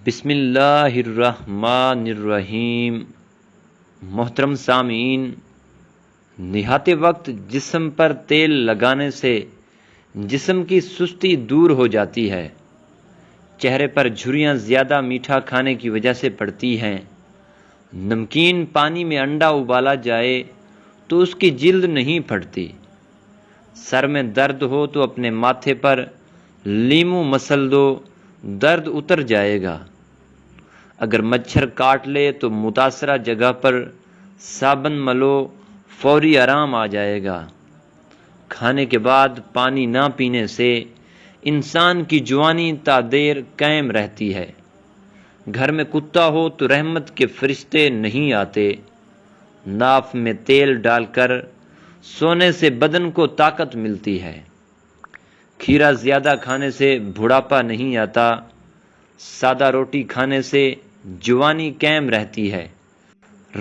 بسم اللہ الرحمن الرحیم۔ محترم سامعین، نہاتے وقت جسم پر تیل لگانے سے جسم کی سستی دور ہو جاتی ہے۔ چہرے پر جھریاں زیادہ میٹھا کھانے کی وجہ سے پڑتی ہیں۔ نمکین پانی میں انڈا ابالا جائے تو اس کی جلد نہیں پھٹتی۔ سر میں درد ہو تو اپنے ماتھے پر لیموں مسل دو، درد اتر جائے گا۔ اگر مچھر کاٹ لے تو متاثرہ جگہ پر صابن ملو، فوری آرام آ جائے گا۔ کھانے کے بعد پانی نہ پینے سے انسان کی جوانی تا دیر قائم رہتی ہے۔ گھر میں کتا ہو تو رحمت کے فرشتے نہیں آتے۔ ناف میں تیل ڈال کر سونے سے بدن کو طاقت ملتی ہے۔ کھیرا زیادہ کھانے سے بڑھاپا نہیں آتا۔ سادہ روٹی کھانے سے جوانی قائم رہتی ہے۔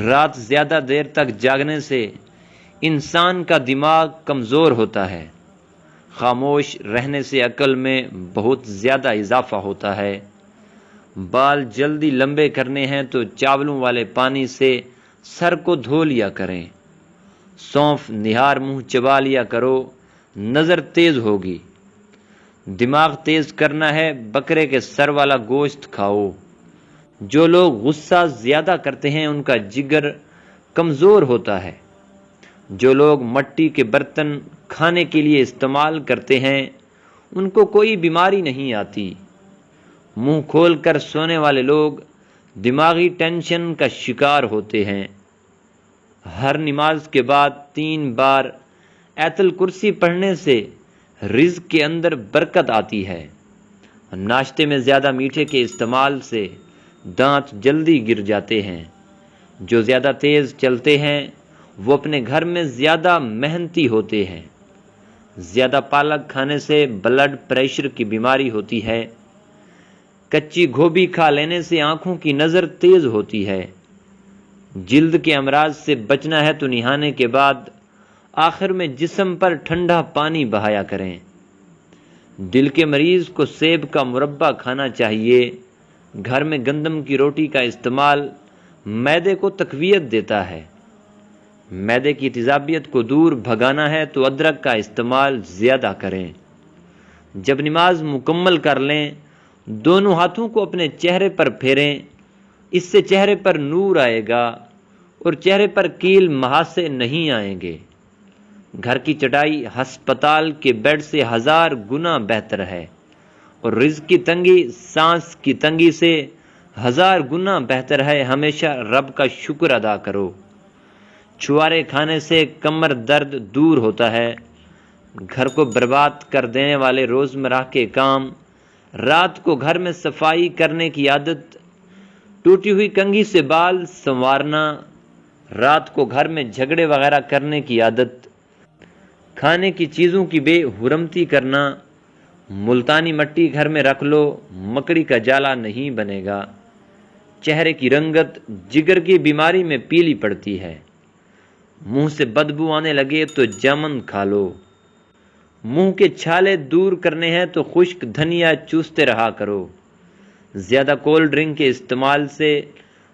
رات زیادہ دیر تک جاگنے سے انسان کا دماغ کمزور ہوتا ہے۔ خاموش رہنے سے عقل میں بہت زیادہ اضافہ ہوتا ہے۔ بال جلدی لمبے کرنے ہیں تو چاولوں والے پانی سے سر کو دھو لیا کریں۔ سونف نہار منہ چبا لیا کرو، نظر تیز ہوگی۔ دماغ تیز کرنا ہے، بکرے کے سر والا گوشت کھاؤ۔ جو لوگ غصہ زیادہ کرتے ہیں ان کا جگر کمزور ہوتا ہے۔ جو لوگ مٹی کے برتن کھانے کے لیے استعمال کرتے ہیں ان کو کوئی بیماری نہیں آتی۔ منہ کھول کر سونے والے لوگ دماغی ٹینشن کا شکار ہوتے ہیں۔ ہر نماز کے بعد 3 بار آیت الکرسی پڑھنے سے رزق کے اندر برکت آتی ہے۔ ناشتے میں زیادہ میٹھے کے استعمال سے دانت جلدی گر جاتے ہیں۔ جو زیادہ تیز چلتے ہیں وہ اپنے گھر میں زیادہ محنتی ہوتے ہیں۔ زیادہ پالک کھانے سے بلڈ پریشر کی بیماری ہوتی ہے۔ کچی گوبھی کھا لینے سے آنکھوں کی نظر تیز ہوتی ہے۔ جلد کے امراض سے بچنا ہے تو نہانے کے بعد آخر میں جسم پر ٹھنڈا پانی بہایا کریں۔ دل کے مریض کو سیب کا مربع کھانا چاہیے۔ گھر میں گندم کی روٹی کا استعمال معدے کو تقویت دیتا ہے۔ معدے کی تیزابیت کو دور بھگانا ہے تو ادرک کا استعمال زیادہ کریں۔ جب نماز مکمل کر لیں دونوں ہاتھوں کو اپنے چہرے پر پھیریں، اس سے چہرے پر نور آئے گا اور چہرے پر کیل مہاسے نہیں آئیں گے۔ گھر کی چٹائی ہسپتال کے بیڈ سے 1000 گنا بہتر ہے، اور رزق کی تنگی سانس کی تنگی سے 1000 گنا بہتر ہے۔ ہمیشہ رب کا شکر ادا کرو۔ چھوارے کھانے سے کمر درد دور ہوتا ہے۔ گھر کو برباد کر دینے والے روزمرہ کے کام: رات کو گھر میں صفائی کرنے کی عادت، ٹوٹی ہوئی کنگھی سے بال سنوارنا، رات کو گھر میں جھگڑے وغیرہ کرنے کی عادت، کھانے کی چیزوں کی بے حرمتی کرنا، ملتانی مٹی گھر میں رکھ لو، مکڑی کا جالا نہیں بنے گا۔ چہرے کی رنگت جگر کی بیماری میں پیلی پڑتی ہے۔ منہ سے بدبو آنے لگے تو جامن کھا لو۔ منہ کے چھالے دور کرنے ہیں تو خشک دھنیا چوستے رہا کرو۔ زیادہ کولڈ ڈرنک کے استعمال سے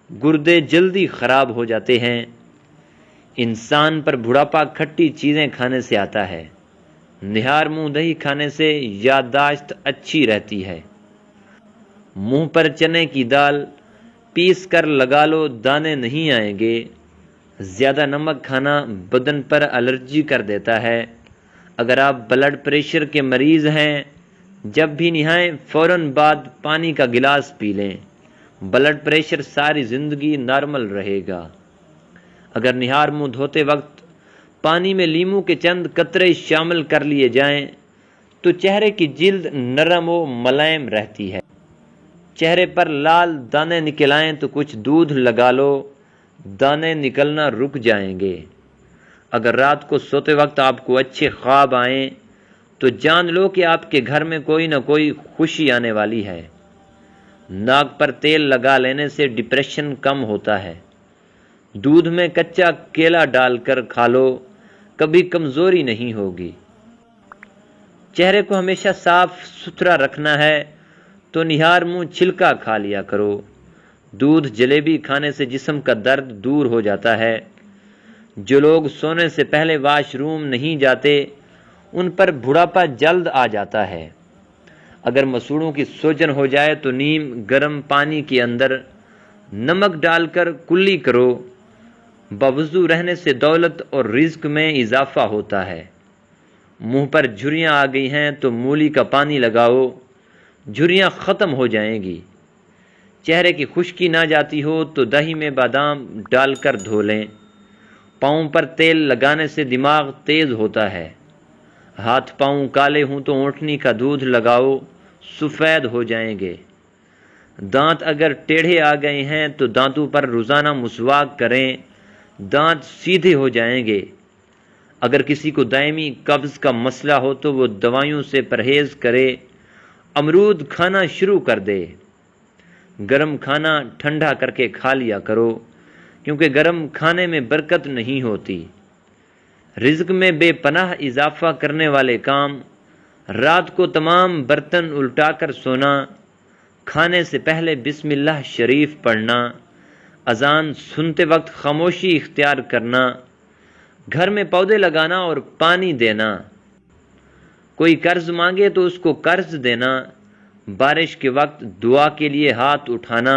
گردے جلدی خراب ہو جاتے ہیں۔ انسان پر بڑھاپا کھٹی چیزیں کھانے سے آتا ہے۔ نہار منہ دہی کھانے سے یادداشت اچھی رہتی ہے۔ منہ پر چنے کی دال پیس کر لگا لو، دانے نہیں آئیں گے۔ زیادہ نمک کھانا بدن پر الرجی کر دیتا ہے۔ اگر آپ بلڈ پریشر کے مریض ہیں، جب بھی نہائیں فوراً بعد پانی کا گلاس پی لیں۔ بلڈ پریشر ساری زندگی نارمل رہے گا۔ اگر نہار منہ دھوتے وقت پانی میں لیموں کے چند قطرے شامل کر لیے جائیں تو چہرے کی جلد نرم و ملائم رہتی ہے۔ چہرے پر لال دانے نکل آئیں تو کچھ دودھ لگا لو، دانے نکلنا رک جائیں گے۔ اگر رات کو سوتے وقت آپ کو اچھے خواب آئیں تو جان لو کہ آپ کے گھر میں کوئی نہ کوئی خوشی آنے والی ہے۔ ناک پر تیل لگا لینے سے ڈپریشن کم ہوتا ہے۔ دودھ میں کچا کیلا ڈال کر کھا لو، کبھی کمزوری نہیں ہوگی۔ چہرے کو ہمیشہ صاف ستھرا رکھنا ہے تو نہار منہ چھلکا کھا لیا کرو۔ دودھ جلیبی کھانے سے جسم کا درد دور ہو جاتا ہے۔ جو لوگ سونے سے پہلے واش روم نہیں جاتے ان پر بڑھاپا جلد آ جاتا ہے۔ اگر مسوڑوں کی سوجن ہو جائے تو نیم گرم پانی کے اندر نمک ڈال کر کلی کرو۔ باوضو رہنے سے دولت اور رزق میں اضافہ ہوتا ہے۔ منہ پر جھریاں آ گئی ہیں تو مولی کا پانی لگاؤ، جھریاں ختم ہو جائیں گی۔ چہرے کی خشکی نہ جاتی ہو تو دہی میں بادام ڈال کر دھو لیں۔ پاؤں پر تیل لگانے سے دماغ تیز ہوتا ہے۔ ہاتھ پاؤں کالے ہوں تو اونٹنی کا دودھ لگاؤ، سفید ہو جائیں گے۔ دانت اگر ٹیڑھے آ گئے ہیں تو دانتوں پر روزانہ مسواک کریں، دانت سیدھے ہو جائیں گے۔ اگر کسی کو دائمی قبض کا مسئلہ ہو تو وہ دوائیوں سے پرہیز کرے، امرود کھانا شروع کر دے۔ گرم کھانا ٹھنڈا کر کے کھا لیا کرو، کیونکہ گرم کھانے میں برکت نہیں ہوتی۔ رزق میں بے پناہ اضافہ کرنے والے کام: رات کو تمام برتن الٹا کر سونا، کھانے سے پہلے بسم اللہ شریف پڑھنا، اذان سنتے وقت خاموشی اختیار کرنا، گھر میں پودے لگانا اور پانی دینا۔ کوئی قرض مانگے تو اس کو قرض دینا، بارش کے وقت دعا کے لیے ہاتھ اٹھانا،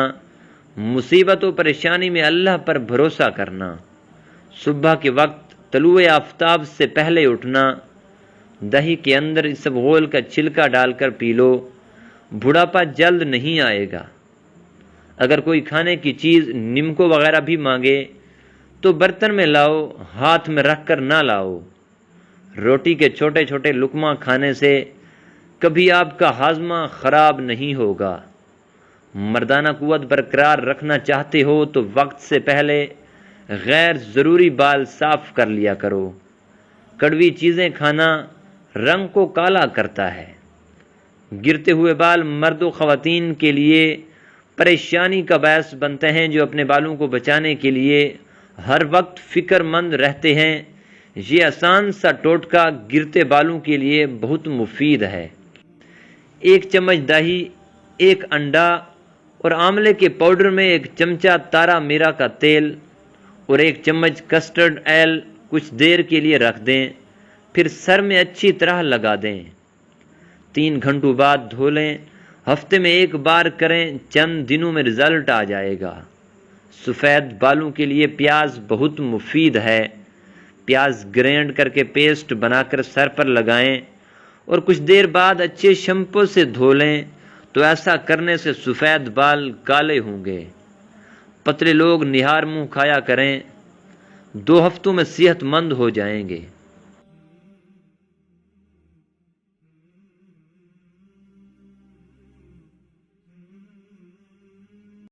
مصیبت و پریشانی میں اللہ پر بھروسہ کرنا، صبح کے وقت طلوع آفتاب سے پہلے اٹھنا، دہی کے اندر اسبغول کا چھلکا ڈال کر پی لو، بڑھاپا جلد نہیں آئے گا۔ اگر کوئی کھانے کی چیز نمکو وغیرہ بھی مانگے تو برتن میں لاؤ، ہاتھ میں رکھ کر نہ لاؤ۔ روٹی کے چھوٹے چھوٹے لقمہ کھانے سے کبھی آپ کا ہاضمہ خراب نہیں ہوگا۔ مردانہ قوت برقرار رکھنا چاہتے ہو تو وقت سے پہلے غیر ضروری بال صاف کر لیا کرو۔ کڑوی چیزیں کھانا رنگ کو کالا کرتا ہے۔ گرتے ہوئے بال مرد و خواتین کے لیے پریشانی کا باعث بنتے ہیں جو اپنے بالوں کو بچانے کے لیے ہر وقت فکر مند رہتے ہیں۔ یہ آسان سا ٹوٹکا گرتے بالوں کے لیے بہت مفید ہے۔ 1 چمچ دہی، 1 انڈا اور آملے کے پاؤڈر میں 1 چمچہ تارا میرا کا تیل اور 1 چمچ کسٹرڈ آئل کچھ دیر کے لیے رکھ دیں، پھر سر میں اچھی طرح لگا دیں۔ 3 گھنٹوں بعد دھو لیں۔ ہفتے میں 1 بار کریں، چند دنوں میں رزلٹ آ جائے گا۔ سفید بالوں کے لیے پیاز بہت مفید ہے۔ پیاز گرینڈ کر کے پیسٹ بنا کر سر پر لگائیں اور کچھ دیر بعد اچھے شیمپو سے دھو لیں، تو ایسا کرنے سے سفید بال کالے ہوں گے۔ پتلے لوگ نہار منہ کھایا کریں، 2 ہفتوں میں صحت مند ہو جائیں گے۔